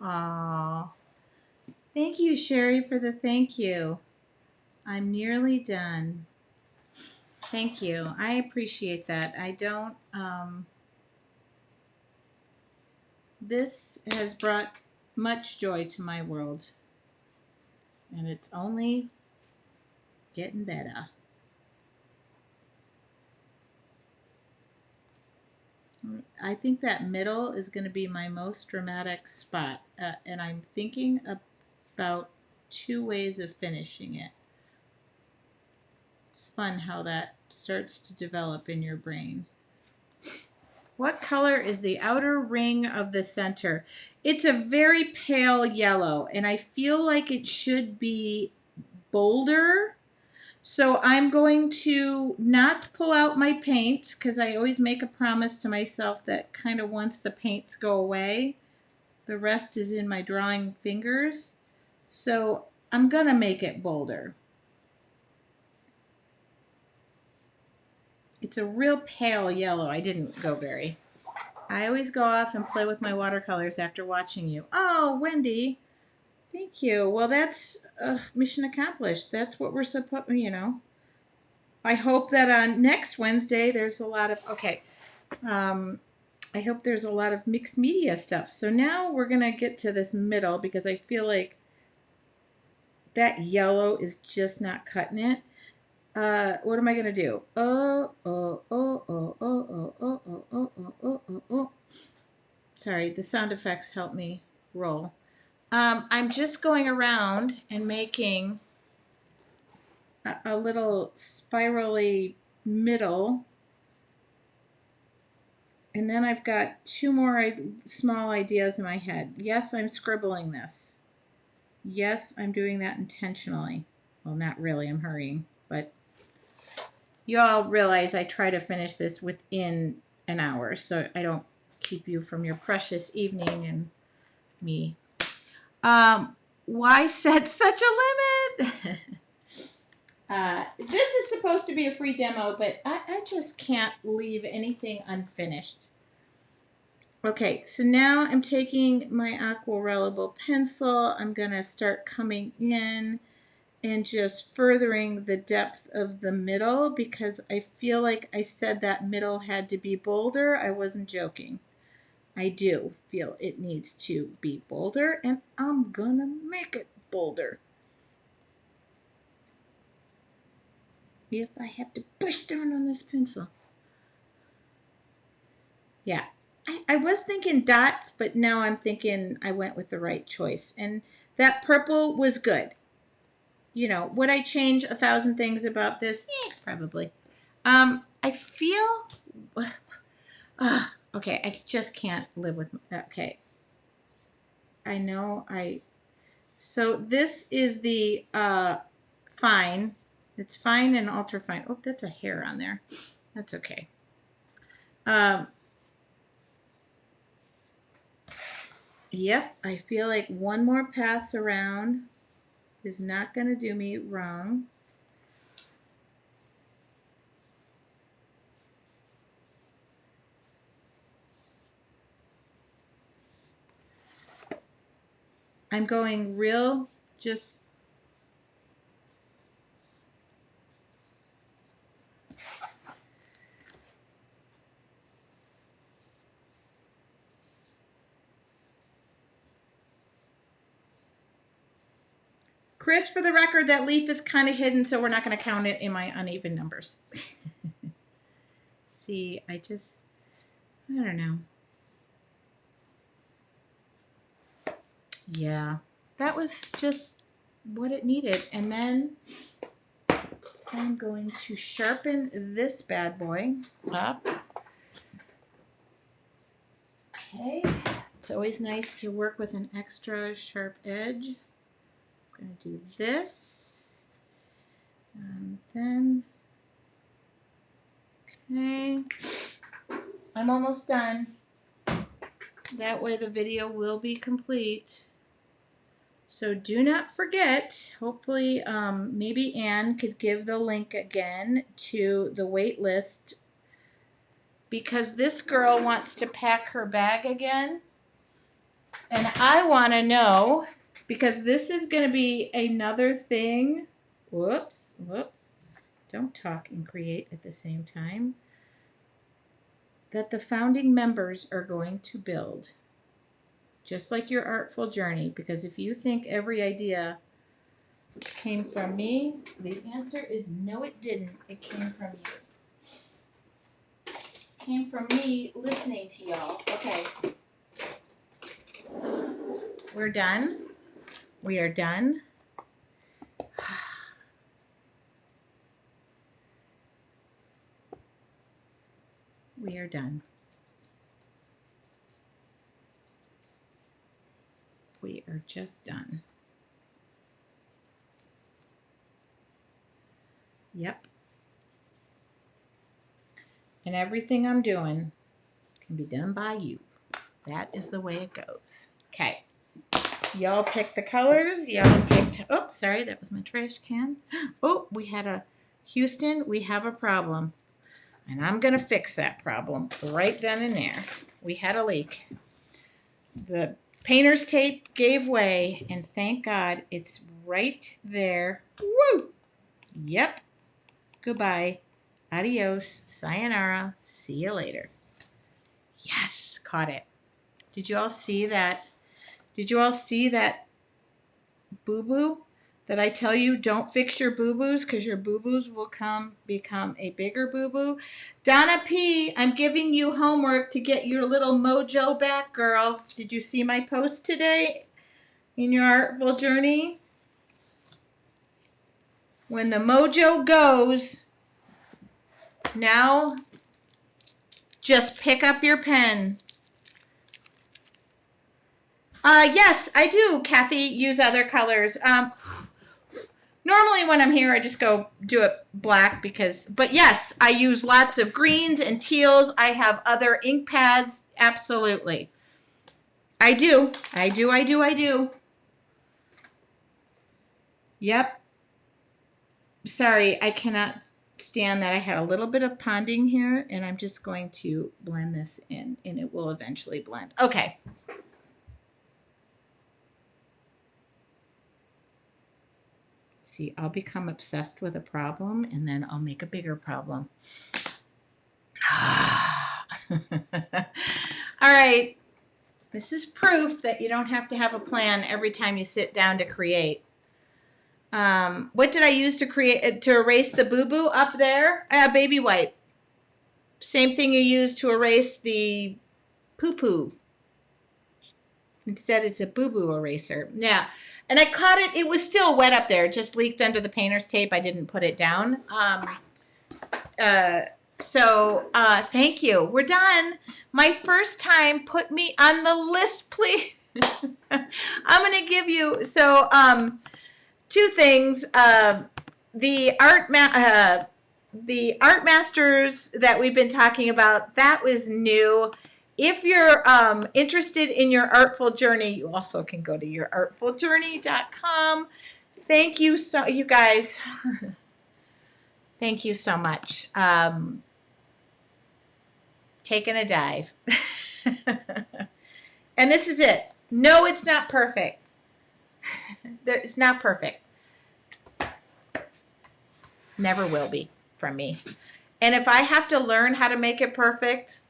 Speaker 1: Aw. Thank you, Sherry, for the thank you. I'm nearly done. Thank you. I appreciate that. I don't, this has brought much joy to my world. And it's only getting better. I think that middle is going to be my most dramatic spot. And I'm thinking about 2 ways of finishing it. It's fun how that starts to develop in your brain. What color is the outer ring of the center? It's a very pale yellow, and I feel like it should be bolder. So I'm going to not pull out my paints because I always make a promise to myself that kind of once the paints go away, the rest is in my drawing fingers. So I'm going to make it bolder. It's a real pale yellow. I didn't go very. I always go off and play with my watercolors after watching you. Oh, Wendy. Thank you. Well, that's mission accomplished. That's what we're supposed, I hope that on next Wednesday there's a lot of, I hope there's a lot of mixed media stuff. So now we're going to get to this middle because I feel like that yellow is just not cutting it. What am I going to do? Sorry, the sound effects help me roll. I'm just going around and making a little spirally middle. And then I've got 2 more small ideas in my head. Yes, I'm scribbling this. Yes, I'm doing that intentionally. Well, not really, I'm hurrying, but you all realize I try to finish this within an hour so I don't keep you from your precious evening and me. Why set such a limit? This is supposed to be a free demo, but I just can't leave anything unfinished. Okay, so now I'm taking my aquarellable pencil. I'm going to start coming in and just furthering the depth of the middle because I feel like I said that middle had to be bolder. I wasn't joking. I do feel it needs to be bolder, and I'm going to make it bolder. If I have to push down on this pencil. Yeah, I was thinking dots, but now I'm thinking I went with the right choice. And that purple was good. Would I change 1,000 things about this? Probably. I feel, okay, I just can't live with, okay. I know so this is the fine. It's fine and ultra fine. Oh, that's a hair on there. That's okay. Yep, I feel like one more pass around is not going to do me wrong. I'm going real, just Chris, for the record, that leaf is kind of hidden, so we're not going to count it in my uneven numbers. See, I don't know. Yeah, that was just what it needed. And then I'm going to sharpen this bad boy up. Okay, it's always nice to work with an extra sharp edge. I'm going to do this, and then, okay, I'm almost done. That way the video will be complete. So do not forget, hopefully maybe Anne could give the link again to the wait list because this girl wants to pack her bag again. And I want to know, because this is going to be another thing. Whoops. Don't talk and create at the same time. That the founding members are going to build. Just like your artful journey. Because if you think every idea came from me, the answer is no, it didn't. It came from you. It came from me listening to y'all. Okay. We're done. We are done. We are done. We are just done. Yep. And everything I'm doing can be done by you. That is the way it goes. Okay. Y'all picked the colors. Y'all picked, oops, sorry, that was my trash can. Oh, we had a, Houston, we have a problem. And I'm going to fix that problem right then and there. We had a leak. The painter's tape gave way, and thank God it's right there. Woo! Yep. Goodbye. Adios. Sayonara. See you later. Yes, caught it. Did you all see that? Did you all see that boo-boo? That I tell you don't fix your boo-boos because your boo-boos will become a bigger boo-boo. Donna P., I'm giving you homework to get your little mojo back, girl. Did you see my post today in your artful journey? When the mojo goes, now just pick up your pen. Yes, I do, Kathy, use other colors. Normally when I'm here, I just go do it black but yes, I use lots of greens and teals. I have other ink pads. Absolutely. I do. Yep. Sorry, I cannot stand that. I had a little bit of ponding here, and I'm just going to blend this in, and it will eventually blend. Okay. See, I'll become obsessed with a problem, and then I'll make a bigger problem. All right. This is proof that you don't have to have a plan every time you sit down to create. What did I use to erase the boo-boo up there? Baby wipe. Same thing you use to erase the poo-poo. Instead, it's a boo-boo eraser. Yeah. And I caught it. It was still wet up there. It just leaked under the painter's tape. I didn't put it down. Thank you. We're done. My first time. Put me on the list, please. I'm going to give you, two things. The art masters that we've been talking about, that was new. If you're interested in your artful journey, you also can go to yourartfuljourney.com. Thank you you guys. Thank you so much. Taking a dive. And this is it. No, it's not perfect. It's not perfect. Never will be from me. And if I have to learn how to make it perfect,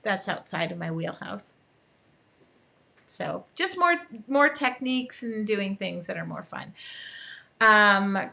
Speaker 1: that's outside of my wheelhouse. So just more techniques and doing things that are more fun. I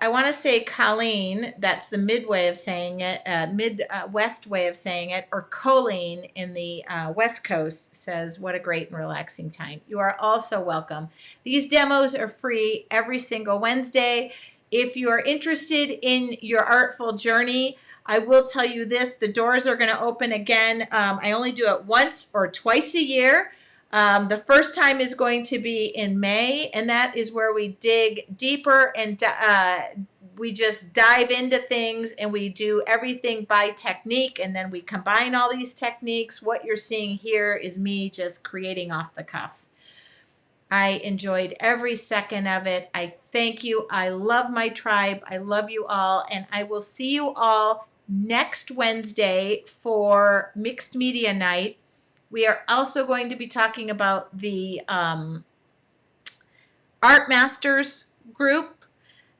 Speaker 1: want to say Colleen, that's the midway of saying it, Midwest way of saying it, or Colleen in the West Coast says, what a great and relaxing time. You are also welcome. These demos are free every single Wednesday. If you are interested in your artful journey, I will tell you this, the doors are going to open again. I only do it once or twice a year. The first time is going to be in May, and that is where we dig deeper and we just dive into things, and we do everything by technique, and then we combine all these techniques. What you're seeing here is me just creating off the cuff. I enjoyed every second of it. I thank you. I love my tribe. I love you all, and I will see you all next Wednesday for Mixed Media Night. We are also going to be talking about the Art Masters group.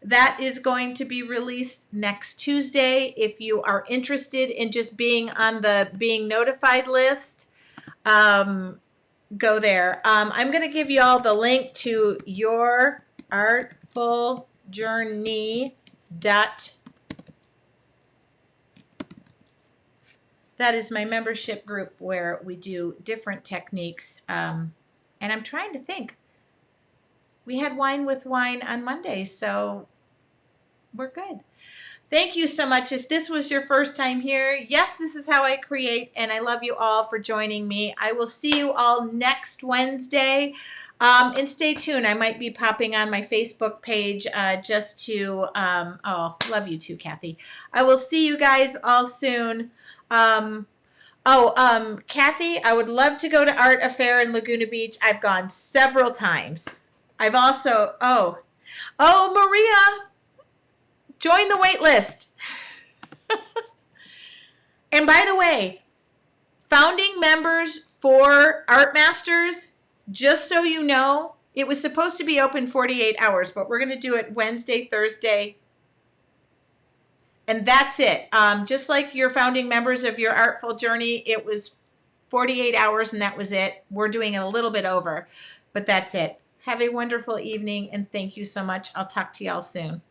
Speaker 1: That is going to be released next Tuesday. If you are interested in just being on the being notified list, go there. I'm going to give you all the link to your artful journey dot. That is my membership group where we do different techniques. And I'm trying to think. We had wine with wine on Monday, so we're good. Thank you so much. If this was your first time here, yes, this is how I create, and I love you all for joining me. I will see you all next Wednesday. And stay tuned. I might be popping on my Facebook page just to, love you too, Kathy. I will see you guys all soon. Kathy, I would love to go to Art Affair in Laguna Beach. I've gone several times. I've also, Maria, join the wait list. And by the way, founding members for Art Masters, just so you know, it was supposed to be open 48 hours, but we're going to do it Wednesday, Thursday, and that's it. Just like your founding members of your Artful Journey, it was 48 hours and that was it. We're doing it a little bit over, but that's it. Have a wonderful evening and thank you so much. I'll talk to y'all soon.